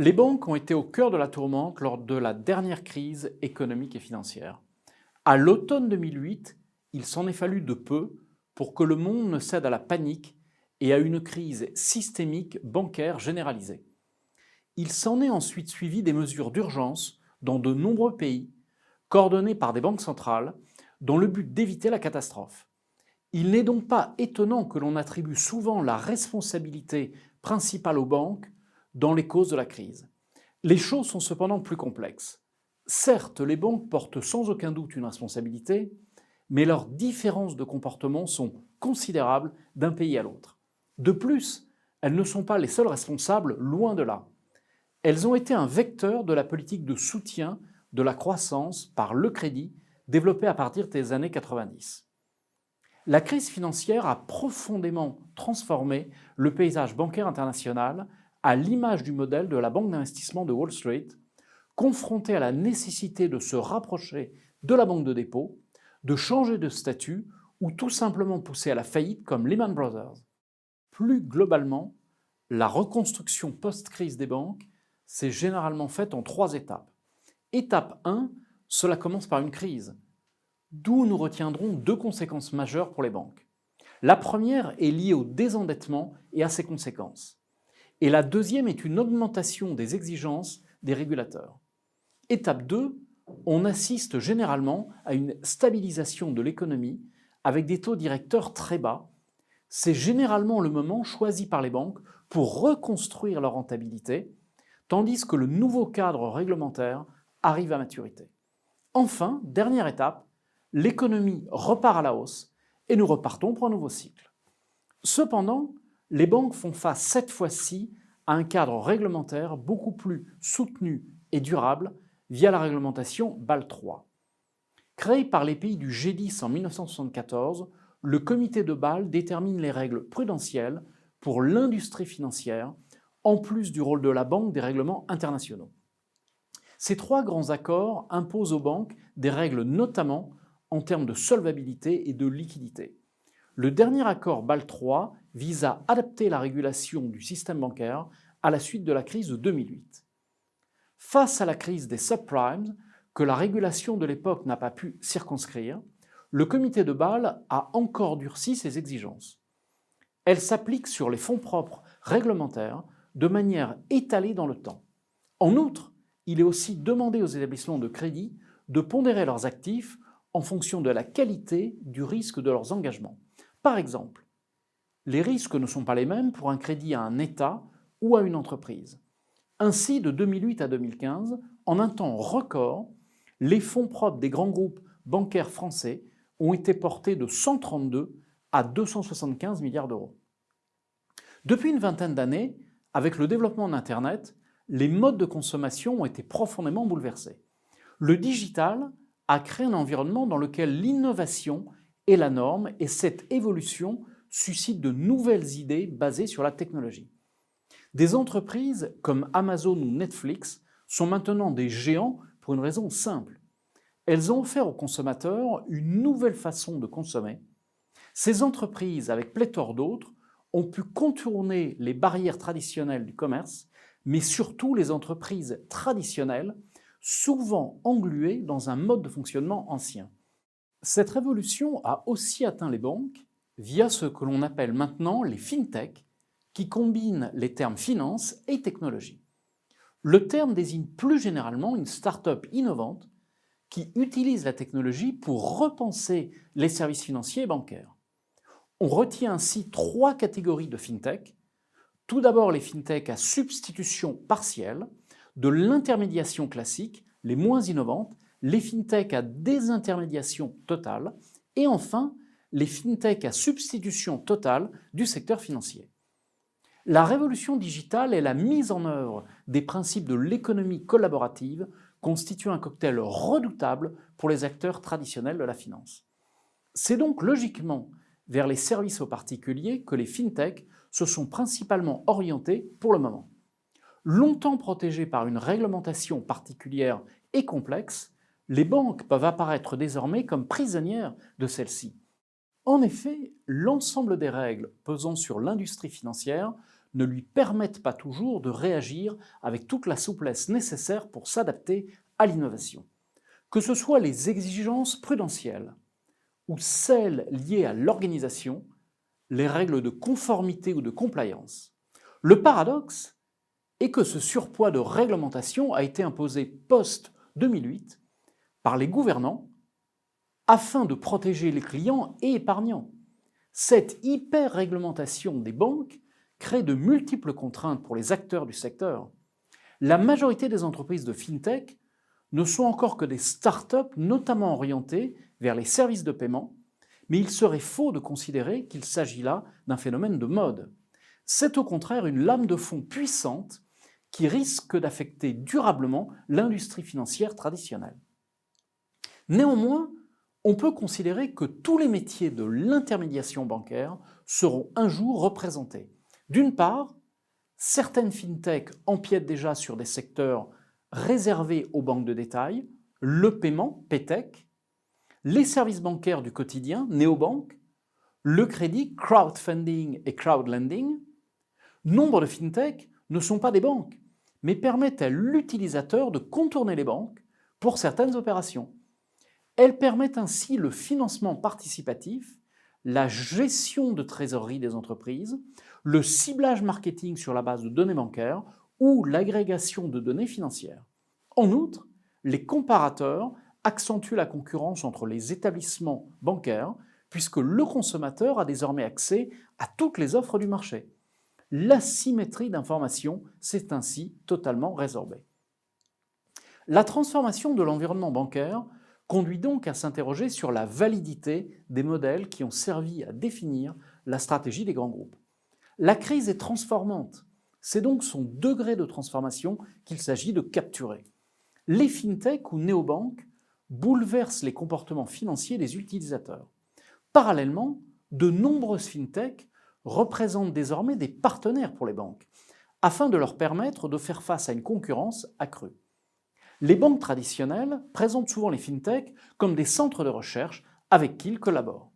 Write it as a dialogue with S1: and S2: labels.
S1: Les banques ont été au cœur de la tourmente lors de la dernière crise économique et financière. À l'automne 2008, il s'en est fallu de peu pour que le monde ne cède à la panique et à une crise systémique bancaire généralisée. Il s'en est ensuite suivi des mesures d'urgence dans de nombreux pays, coordonnées par des banques centrales, dans le but d'éviter la catastrophe. Il n'est donc pas étonnant que l'on attribue souvent la responsabilité principale aux banques dans les causes de la crise. Les choses sont cependant plus complexes. Certes, les banques portent sans aucun doute une responsabilité, mais leurs différences de comportement sont considérables d'un pays à l'autre. De plus, elles ne sont pas les seules responsables, loin de là. Elles ont été un vecteur de la politique de soutien de la croissance par le crédit développée à partir des années 90. La crise financière a profondément transformé le paysage bancaire international à l'image du modèle de la banque d'investissement de Wall Street, confrontée à la nécessité de se rapprocher de la banque de dépôt, de changer de statut ou tout simplement poussée à la faillite comme Lehman Brothers. Plus globalement, la reconstruction post-crise des banques s'est généralement faite en 3 étapes. Étape 1, cela commence par une crise, d'où nous retiendrons 2 conséquences majeures pour les banques. La première est liée au désendettement et à ses conséquences. Et la deuxième est une augmentation des exigences des régulateurs. Étape 2, on assiste généralement à une stabilisation de l'économie avec des taux directeurs très bas. C'est généralement le moment choisi par les banques pour reconstruire leur rentabilité, tandis que le nouveau cadre réglementaire arrive à maturité. Enfin, dernière étape, l'économie repart à la hausse et nous repartons pour un nouveau cycle. Cependant, les banques font face cette fois-ci à un cadre réglementaire beaucoup plus soutenu et durable via la réglementation Bâle III. Créé par les pays du G10 en 1974, le comité de Bâle détermine les règles prudentielles pour l'industrie financière, en plus du rôle de la banque des règlements internationaux. Ces 3 grands accords imposent aux banques des règles notamment en termes de solvabilité et de liquidité. Le dernier accord Bâle III vise à adapter la régulation du système bancaire à la suite de la crise de 2008. Face à la crise des subprimes, que la régulation de l'époque n'a pas pu circonscrire, le comité de Bâle a encore durci ses exigences. Elles s'appliquent sur les fonds propres réglementaires de manière étalée dans le temps. En outre, il est aussi demandé aux établissements de crédit de pondérer leurs actifs en fonction de la qualité du risque de leurs engagements. Par exemple, les risques ne sont pas les mêmes pour un crédit à un État ou à une entreprise. Ainsi, de 2008 à 2015, en un temps record, les fonds propres des grands groupes bancaires français ont été portés de 132 à 275 milliards d'euros. Depuis une vingtaine d'années, avec le développement d'Internet, les modes de consommation ont été profondément bouleversés. Le digital a créé un environnement dans lequel l'innovation est la norme et cette évolution suscite de nouvelles idées basées sur la technologie. Des entreprises comme Amazon ou Netflix sont maintenant des géants pour une raison simple. Elles ont offert aux consommateurs une nouvelle façon de consommer. Ces entreprises, avec pléthore d'autres, ont pu contourner les barrières traditionnelles du commerce, mais surtout les entreprises traditionnelles, souvent engluées dans un mode de fonctionnement ancien. Cette révolution a aussi atteint les banques via ce que l'on appelle maintenant les fintech, qui combinent les termes finance et technologie. Le terme désigne plus généralement une start-up innovante qui utilise la technologie pour repenser les services financiers et bancaires. On retient ainsi 3 catégories de fintech. Tout d'abord, les fintech à substitution partielle, de l'intermédiation classique, les moins innovantes, les fintech à désintermédiation totale, et enfin, les fintech à substitution totale du secteur financier. La révolution digitale et la mise en œuvre des principes de l'économie collaborative constituent un cocktail redoutable pour les acteurs traditionnels de la finance. C'est donc logiquement vers les services aux particuliers que les fintech se sont principalement orientés pour le moment. Longtemps protégées par une réglementation particulière et complexe, les banques peuvent apparaître désormais comme prisonnières de celle-ci. En effet, l'ensemble des règles pesant sur l'industrie financière ne lui permettent pas toujours de réagir avec toute la souplesse nécessaire pour s'adapter à l'innovation. Que ce soit les exigences prudentielles ou celles liées à l'organisation, les règles de conformité ou de compliance. Le paradoxe est que ce surpoids de réglementation a été imposé post-2008 par les gouvernants afin de protéger les clients et épargnants. Cette hyper-réglementation des banques crée de multiples contraintes pour les acteurs du secteur. La majorité des entreprises de fintech ne sont encore que des start-up notamment orientées vers les services de paiement, mais il serait faux de considérer qu'il s'agit là d'un phénomène de mode. C'est au contraire une lame de fond puissante qui risque d'affecter durablement l'industrie financière traditionnelle. Néanmoins, on peut considérer que tous les métiers de l'intermédiation bancaire seront un jour représentés. D'une part, certaines fintech empiètent déjà sur des secteurs réservés aux banques de détail, le paiement, PayTech, les services bancaires du quotidien, néobanques, le crédit, crowdfunding et crowdlending. Nombre de fintech ne sont pas des banques, mais permettent à l'utilisateur de contourner les banques pour certaines opérations. Elles permettent ainsi le financement participatif, la gestion de trésorerie des entreprises, le ciblage marketing sur la base de données bancaires ou l'agrégation de données financières. En outre, les comparateurs accentuent la concurrence entre les établissements bancaires puisque le consommateur a désormais accès à toutes les offres du marché. L'asymétrie d'information s'est ainsi totalement résorbée. La transformation de l'environnement bancaire conduit donc à s'interroger sur la validité des modèles qui ont servi à définir la stratégie des grands groupes. La crise est transformante, c'est donc son degré de transformation qu'il s'agit de capturer. Les fintech ou néobanques bouleversent les comportements financiers des utilisateurs. Parallèlement, de nombreuses fintech représentent désormais des partenaires pour les banques, afin de leur permettre de faire face à une concurrence accrue. Les banques traditionnelles présentent souvent les fintech comme des centres de recherche avec qui ils collaborent.